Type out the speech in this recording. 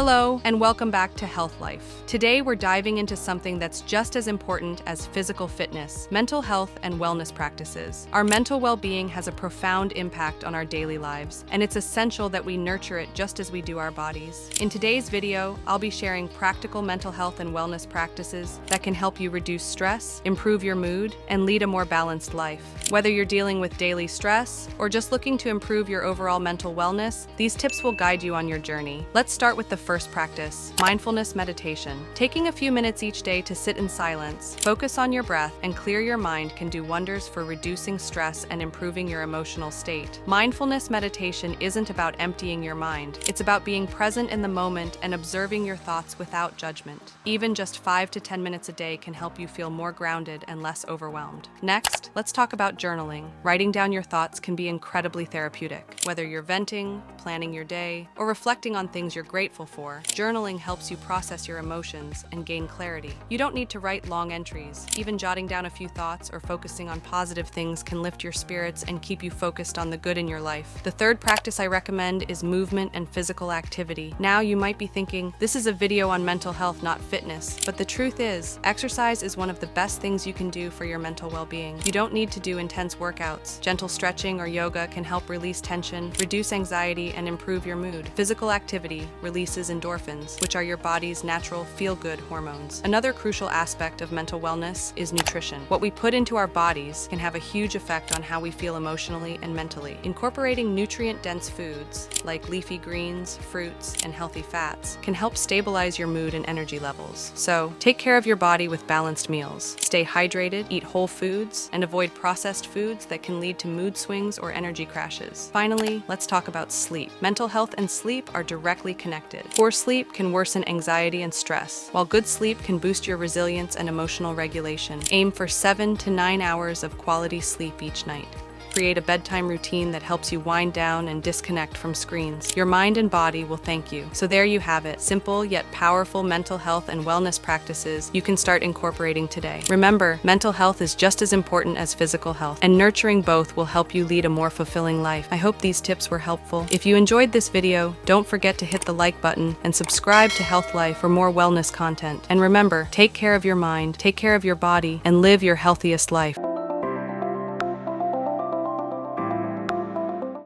Hello, and welcome back to Health Life. Today we're diving into something that's just as important as physical fitness, mental health and wellness practices. Our mental well-being has a profound impact on our daily lives, and it's essential that we nurture it just as we do our bodies. In today's video, I'll be sharing practical mental health and wellness practices that can help you reduce stress, improve your mood, and lead a more balanced life. Whether you're dealing with daily stress or just looking to improve your overall mental wellness, these tips will guide you on your journey. Let's start with the first practice, mindfulness meditation. Taking a few minutes each day to sit in silence, focus on your breath, and clear your mind can do wonders for reducing stress and improving your emotional state. Mindfulness meditation isn't about emptying your mind. It's about being present in the moment and observing your thoughts without judgment. Even just 5 to 10 minutes a day can help you feel more grounded and less overwhelmed. Next, let's talk about journaling. Writing down your thoughts can be incredibly therapeutic. Whether you're venting, planning your day, or reflecting on things you're grateful for, journaling helps you process your emotions and gain clarity. You don't need to write long entries. Even jotting down a few thoughts or focusing on positive things can lift your spirits and keep you focused on the good in your life. The third practice I recommend is movement and physical activity. Now you might be thinking, this is a video on mental health, not fitness. But the truth is, exercise is one of the best things you can do for your mental well-being. You don't need to do intense workouts. Gentle stretching or yoga can help release tension, reduce anxiety, and improve your mood. Physical activity releases endorphins, which are your body's natural feel-good hormones. Another crucial aspect of mental wellness is nutrition. What we put into our bodies can have a huge effect on how we feel emotionally and mentally. Incorporating nutrient-dense foods like leafy greens, fruits, and healthy fats can help stabilize your mood and energy levels. So, take care of your body with balanced meals. Stay hydrated, eat whole foods, and avoid processed foods that can lead to mood swings or energy crashes. Finally, let's talk about sleep. Mental health and sleep are directly connected. Poor sleep can worsen anxiety and stress, while good sleep can boost your resilience and emotional regulation. Aim for 7 to 9 hours of quality sleep each night. Create a bedtime routine that helps you wind down and disconnect from screens. Your mind and body will thank you. So there you have it, simple yet powerful mental health and wellness practices you can start incorporating today. Remember, mental health is just as important as physical health, and nurturing both will help you lead a more fulfilling life. I hope these tips were helpful. If you enjoyed this video, don't forget to hit the like button and subscribe to Health Life for more wellness content. And remember, take care of your mind, take care of your body, and live your healthiest life.